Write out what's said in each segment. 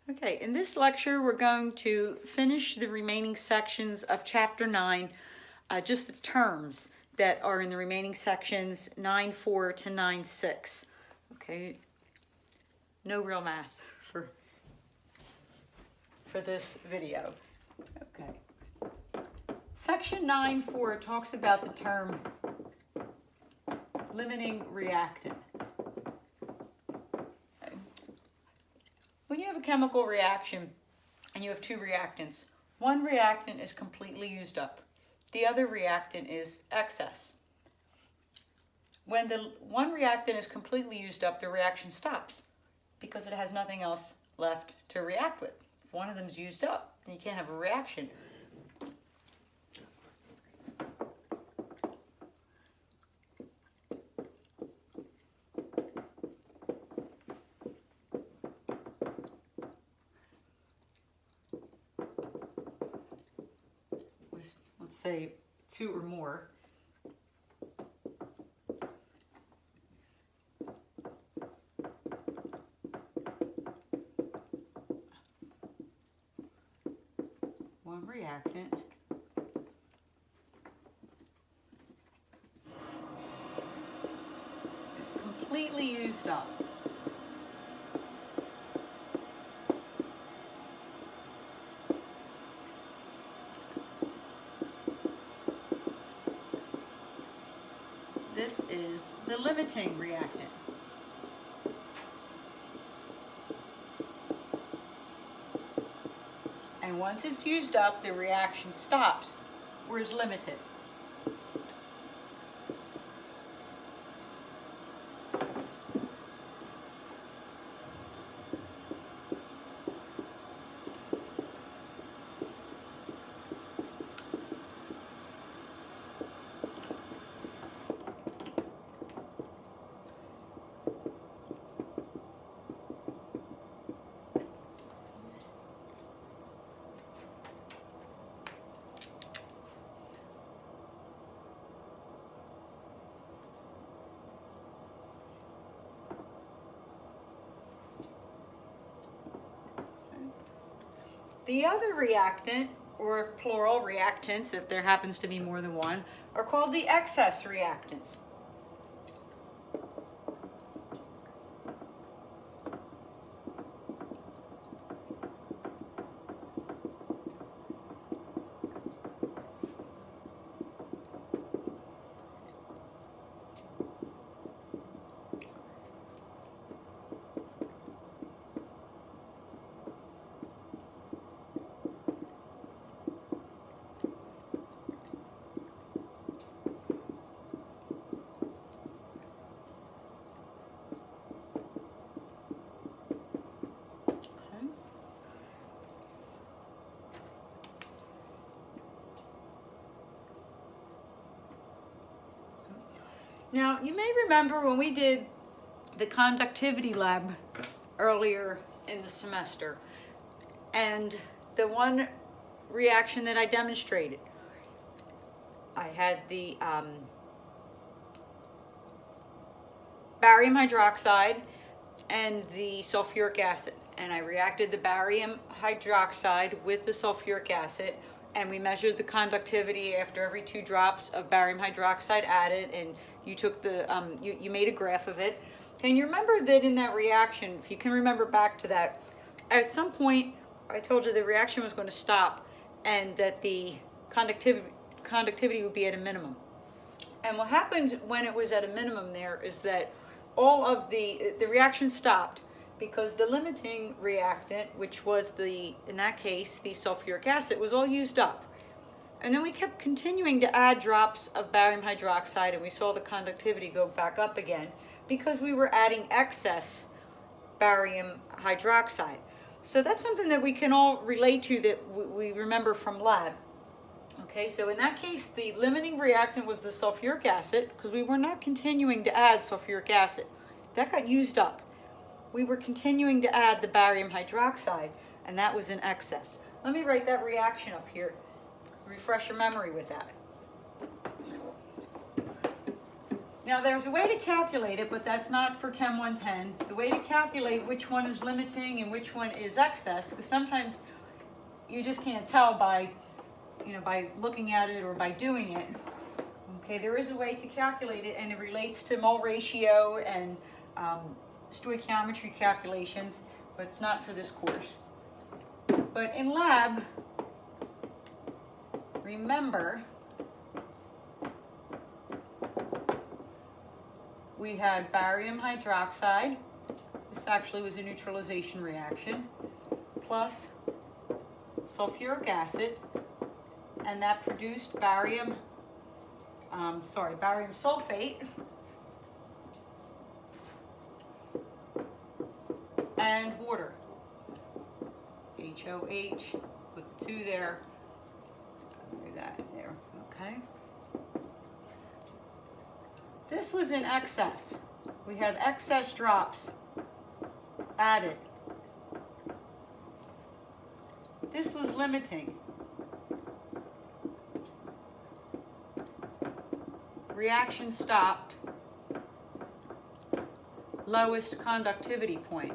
Okay, in this lecture we're going to finish the remaining sections of Chapter 9, just the terms that are in the remaining sections 9.4 to 9.6. Okay, no real math for this video. Okay, Section 9.4 talks about the term limiting reactant. When you have a chemical reaction and you have two reactants, one reactant is completely used up. The other reactant is excess. When the one reactant is completely used up, the reaction stops because it has nothing else left to react with. If one of them is used up, then you can't have a reaction. Let's say two or more. One reactant is completely used up. This is the limiting reactant. And once it's used up, the reaction stops or is limited. The other reactant, or plural reactants, if there happens to be more than one, are called the excess reactants. Now, you may remember when we did the conductivity lab earlier in the semester, and the one reaction that I demonstrated, I had the barium hydroxide and the sulfuric acid, and I reacted the barium hydroxide with the sulfuric acid, and we measured the conductivity after every 2 drops of barium hydroxide added, and you took the you made a graph of it. And you remember that in that reaction, if you can remember back to that, at some point I told you the reaction was going to stop and that the conductivity would be at a minimum. And what happens when it was at a minimum there is that all of the reaction stopped because the limiting reactant, which was in that case, the sulfuric acid, was all used up. And then we kept continuing to add drops of barium hydroxide, and we saw the conductivity go back up again because we were adding excess barium hydroxide. So that's something that we can all relate to, that we remember from lab. Okay, so in that case, the limiting reactant was the sulfuric acid because we were not continuing to add sulfuric acid. That got used up. We were continuing to add the barium hydroxide, and that was in excess. Let me write that reaction up here. Refresh your memory with that. Now there's a way to calculate it, but that's not for Chem 110. The way to calculate which one is limiting and which one is excess, because sometimes you just can't tell by, by looking at it or by doing it. Okay, there is a way to calculate it, and it relates to mole ratio and stoichiometry calculations, but it's not for this course. But in lab, remember, we had barium hydroxide. This actually was a neutralization reaction, plus sulfuric acid, and that produced barium sulfate and water. HOH, put the 2 there, do that there, okay? This was in excess. We had excess drops added. This was limiting. Reaction stopped. Lowest conductivity point.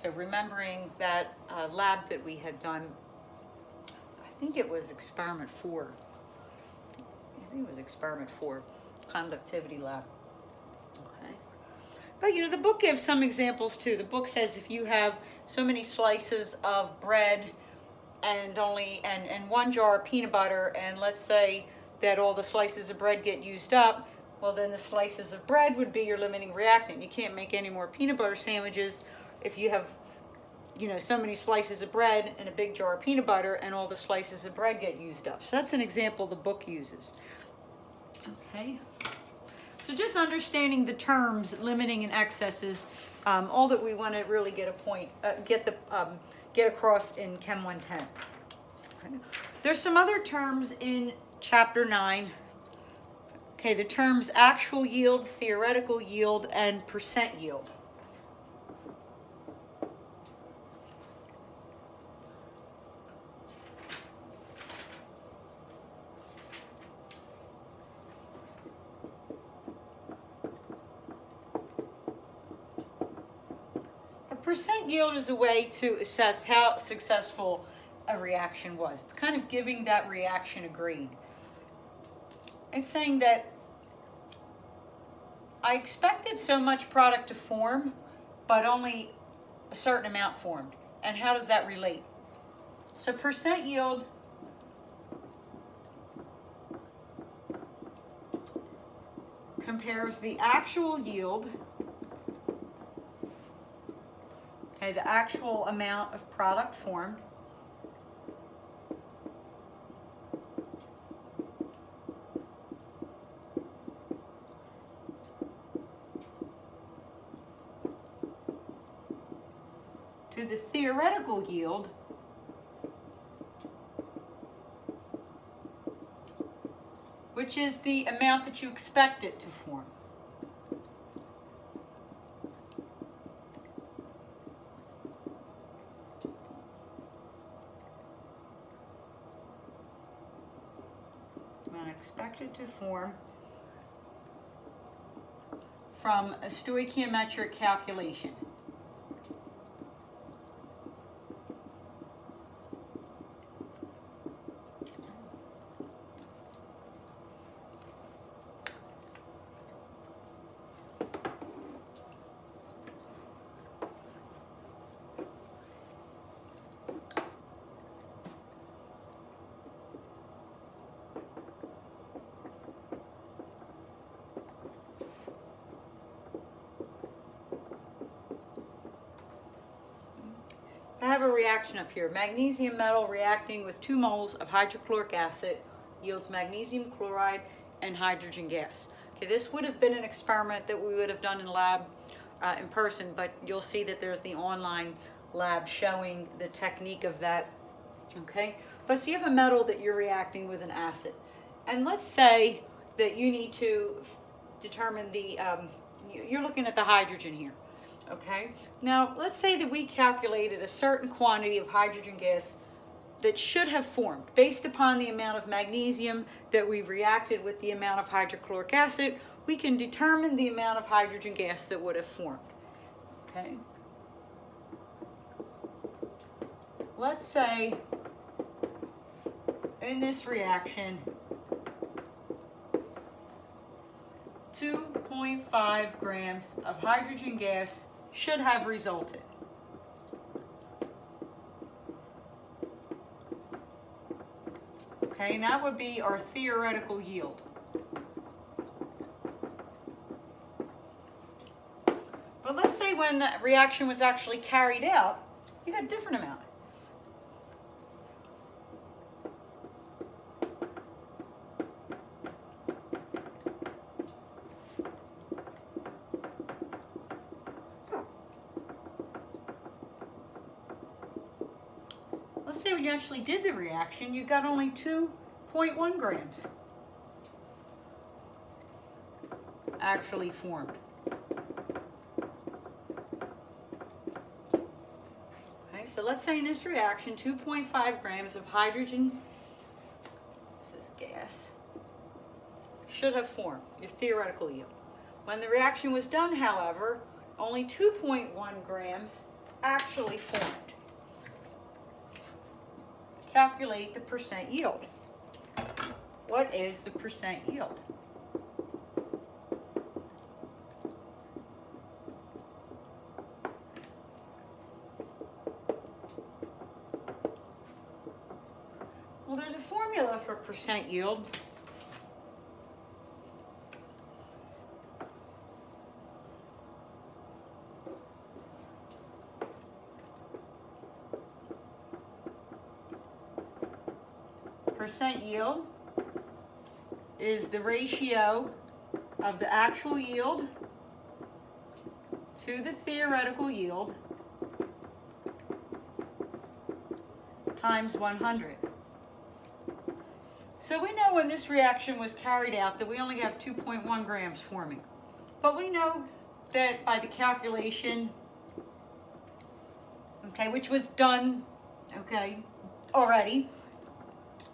So remembering that lab that we had done, I think it was experiment 4. I think it was experiment 4, conductivity lab. Okay. But the book gives some examples too. The book says if you have so many slices of bread and and 1 jar of peanut butter, and let's say that all the slices of bread get used up, well then the slices of bread would be your limiting reactant. You can't make any more peanut butter sandwiches if you have, so many slices of bread and a big jar of peanut butter and all the slices of bread get used up. So that's an example the book uses. Okay. So just understanding the terms limiting and excess is all that we want to really get across in Chem 110. There's some other terms in Chapter 9. Okay, the terms actual yield, theoretical yield, and percent yield. Percent yield is a way to assess how successful a reaction was. It's kind of giving that reaction a grade. It's saying that I expected so much product to form, but only a certain amount formed. And how does that relate? So percent yield compares the actual yield, okay, the actual amount of product formed, to the theoretical yield, which is the amount that you expect it to form. Expected to form from a stoichiometric calculation. I have a reaction up here. Magnesium metal reacting with 2 moles of hydrochloric acid yields magnesium chloride and hydrogen gas. Okay, this would have been an experiment that we would have done in lab in person, but you'll see that there's the online lab showing the technique of that. Okay, but so you have a metal that you're reacting with an acid, and let's say that you need to determine the, you're looking at the hydrogen here. Okay, now let's say that we calculated a certain quantity of hydrogen gas that should have formed based upon the amount of magnesium that we reacted with the amount of hydrochloric acid. We can determine the amount of hydrogen gas that would have formed. Okay, let's say in this reaction 2.5 grams of hydrogen gas should have resulted. Okay, and that would be our theoretical yield. But let's say when that reaction was actually carried out, you had a different amount. Let's say when you actually did the reaction, you got only 2.1 grams actually formed. Okay, so let's say in this reaction, 2.5 grams of hydrogen, this is gas, should have formed, your theoretical yield. When the reaction was done, however, only 2.1 grams actually formed. Calculate the percent yield. What is the percent yield? Well, there's a formula for percent yield. Percent yield is the ratio of the actual yield to the theoretical yield times 100. So we know when this reaction was carried out that we only have 2.1 grams forming. But we know that by the calculation, okay, which was done, okay, already,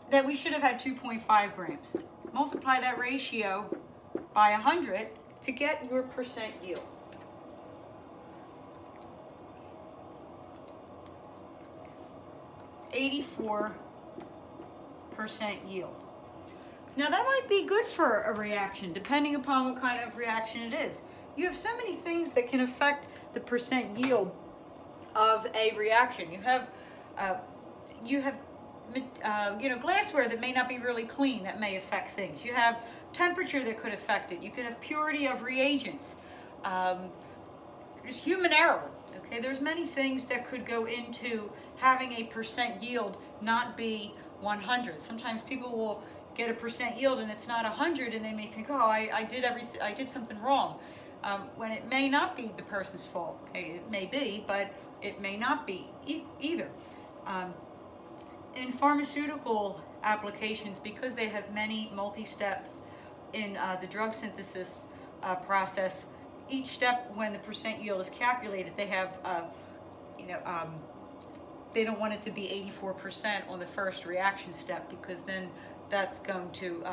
that we should have had 2.5 grams. Multiply that ratio by 100 to get your percent yield. (84% yield). Now that might be good for a reaction, depending upon what kind of reaction it is. You have so many things that can affect the percent yield of a reaction. You have glassware that may not be really clean, that may affect things. You have temperature that could affect it. You could have purity of reagents. There's human error. Okay, there's many things that could go into having a percent yield not be 100. Sometimes people will get a percent yield and it's not 100, and they may think, oh, I did something wrong, when it may not be the person's fault. Okay, it may be, but it may not be either. In pharmaceutical applications, because they have many multi-steps in the drug synthesis process, each step when the percent yield is calculated, they have, they don't want it to be 84% on the first reaction step, because then that's going to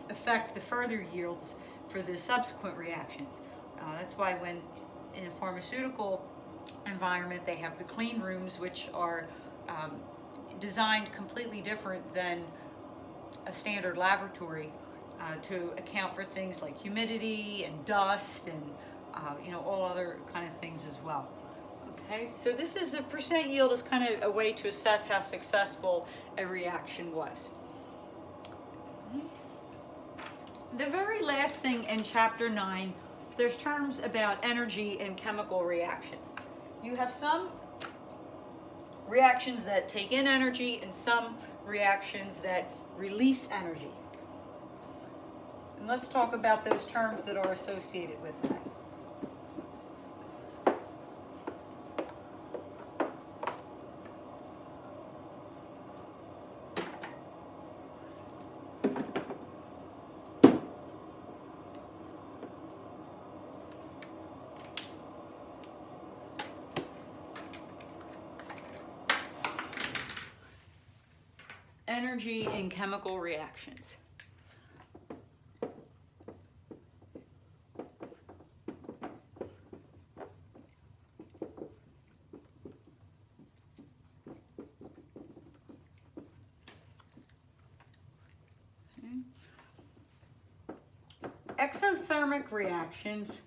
affect the further yields for the subsequent reactions. That's why when in a pharmaceutical environment, they have the clean rooms, which are designed completely different than a standard laboratory, to account for things like humidity and dust and all other kind of things as well. Okay, so this is a percent yield is kind of a way to assess how successful a reaction was. The very last thing in chapter 9, there's terms about energy and chemical reactions. You have some reactions that take in energy and some reactions that release energy. And let's talk about those terms that are associated with that. energy in chemical reactions. Exothermic reactions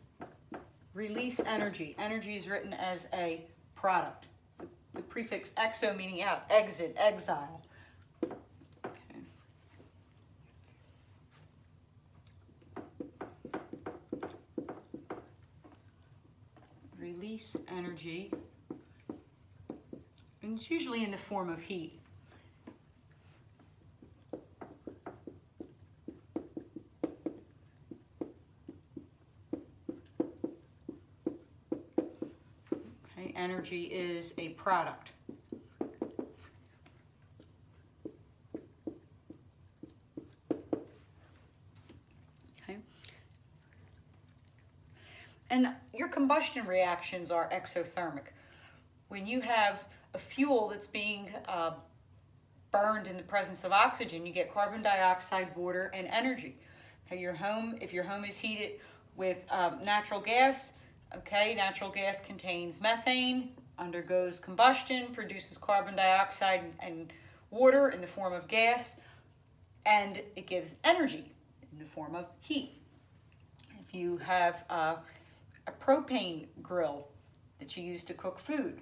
release energy. Energy is written as a product. The prefix exo meaning out, exit, exile. Okay. Release energy, and it's usually in the form of heat. Energy is a product. Okay. And your combustion reactions are exothermic. When you have a fuel that's being burned in the presence of oxygen, you get carbon dioxide, water, and energy. Okay, if your home is heated with natural gas, okay, natural gas contains methane, undergoes combustion, produces carbon dioxide and water in the form of gas, and it gives energy in the form of heat. If you have a propane grill that you use to cook food,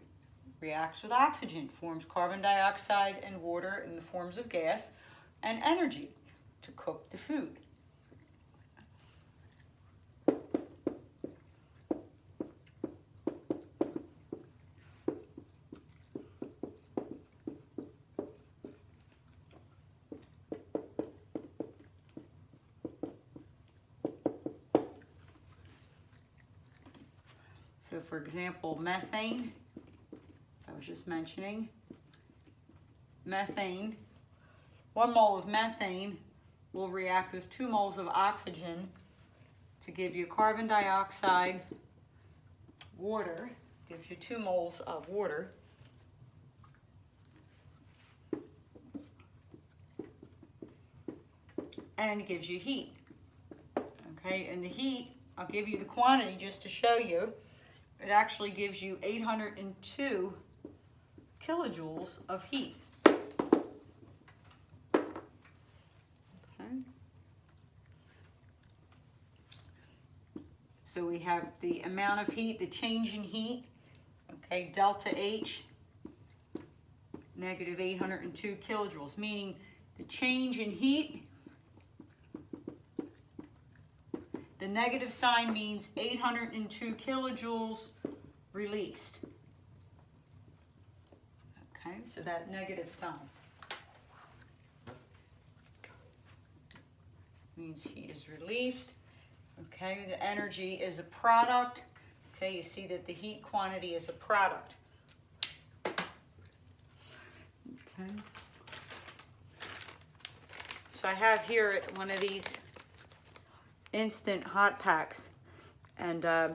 reacts with oxygen, forms carbon dioxide and water in the forms of gas, and energy to cook the food. So for example, methane, as I was just mentioning, methane, 1 mole of methane will react with 2 moles of oxygen to give you carbon dioxide, water, gives you 2 moles of water, and gives you heat. Okay, and the heat, I'll give you the quantity just to show you. It actually gives you 802 kilojoules of heat. Okay. So we have the amount of heat, the change in heat, okay, delta H, negative 802 kilojoules, meaning the change in heat, the negative sign means 802 kilojoules released. Okay, so that negative sign means heat is released. Okay, the energy is a product. Okay, you see that the heat quantity is a product. Okay. So I have here one of these instant hot packs, and I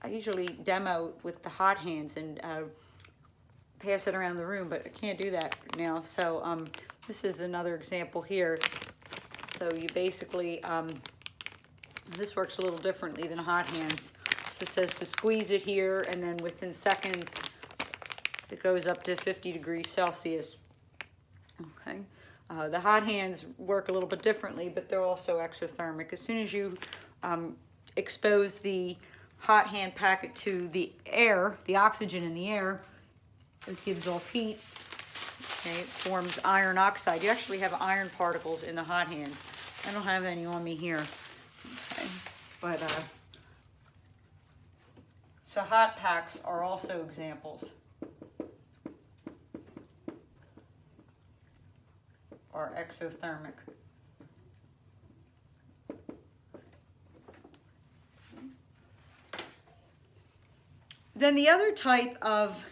usually demo with the hot hands and pass it around the room, but I can't do that now. So this is another example here. So you basically, this works a little differently than hot hands. So it says to squeeze it here, and then within seconds it goes up to 50 degrees Celsius. Okay. The hot hands work a little bit differently, but they're also exothermic. As soon as you expose the hot hand packet to the air, the oxygen in the air, it gives off heat. Okay, it forms iron oxide. You actually have iron particles in the hot hands. I don't have any on me here. Okay. But so hot packs are also examples. Are exothermic. Then the other type of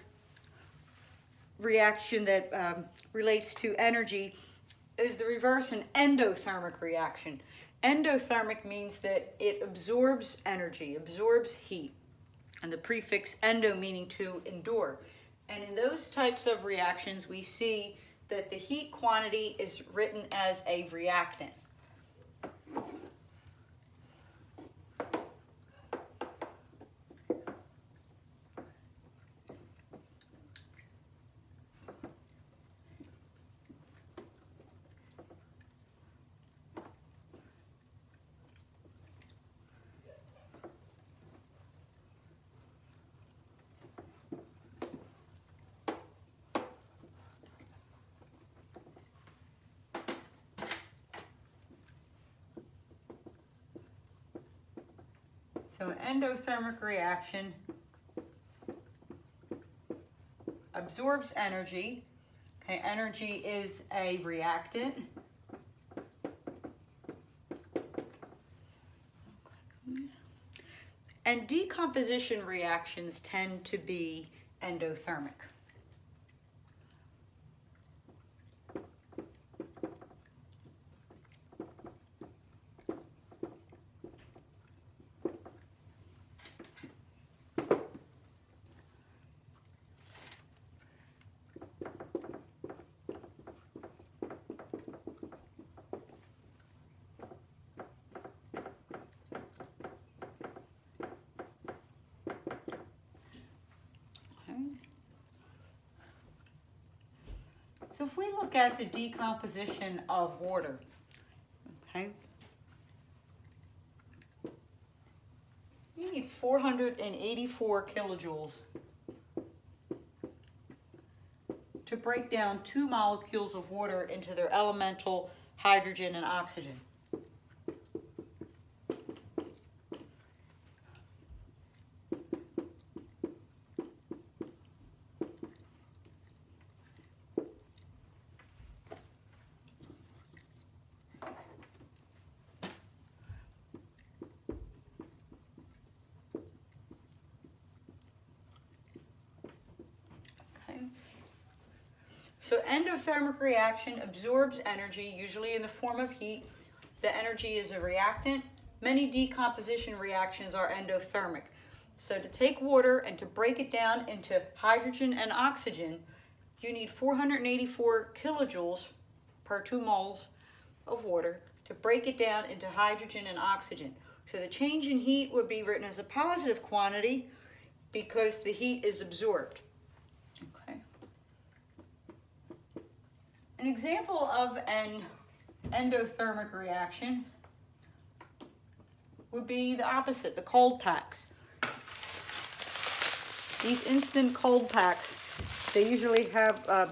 reaction that relates to energy is the reverse, an endothermic reaction. Endothermic means that it absorbs energy, absorbs heat, and the prefix endo meaning to endure. And in those types of reactions, we see that the heat quantity is written as a reactant. So an endothermic reaction absorbs energy. Okay, energy is a reactant. And decomposition reactions tend to be endothermic. So if we look at the decomposition of water, okay, you need 484 kilojoules to break down 2 molecules of water into their elemental hydrogen and oxygen. So endothermic reaction absorbs energy, usually in the form of heat. The energy is a reactant. Many decomposition reactions are endothermic. So to take water and to break it down into hydrogen and oxygen, you need 484 kilojoules per 2 moles of water to break it down into hydrogen and oxygen. So the change in heat would be written as a positive quantity because the heat is absorbed. Okay. An example of an endothermic reaction would be the opposite, the cold packs. These instant cold packs, they usually have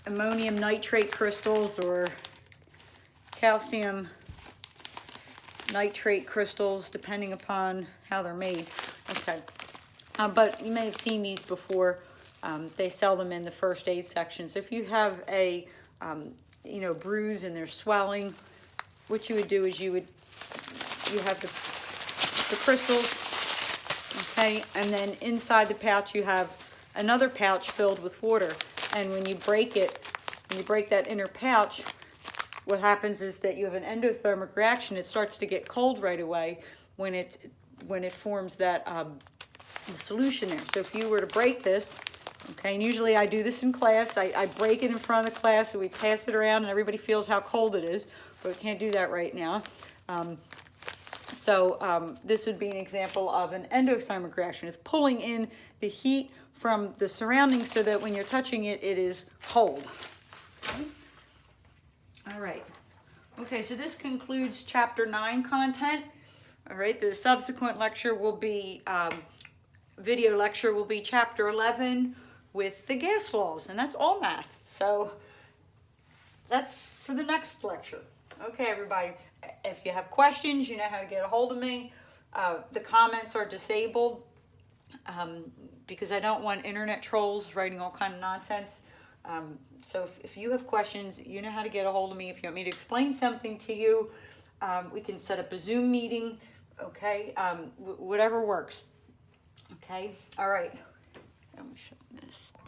ammonium nitrate crystals or calcium nitrate crystals, depending upon how they're made. Okay, but you may have seen these before. They sell them in the first aid section. So if you have a bruise and there's swelling, what you would do is you have the crystals, okay, and then inside the pouch you have another pouch filled with water. And when you break that inner pouch, what happens is that you have an endothermic reaction. It starts to get cold right away when it forms that solution there. So if you were to break this, okay, and usually I do this in class. I break it in front of the class, so we pass it around and everybody feels how cold it is, but we can't do that right now. This would be an example of an endothermic reaction. It's pulling in the heat from the surroundings so that when you're touching it, it is cold. Okay. All right. Okay, so this concludes Chapter 9 content. All right, the subsequent lecture will be, video lecture will be Chapter 11 with the gas laws, and that's all math. So that's for the next lecture. Okay, everybody, if you have questions, you know how to get a hold of me. The comments are disabled because I don't want internet trolls writing all kind of nonsense. So if you have questions, you know how to get a hold of me. If you want me to explain something to you, we can set up a Zoom meeting, okay? Whatever works, okay? All right, let me show this.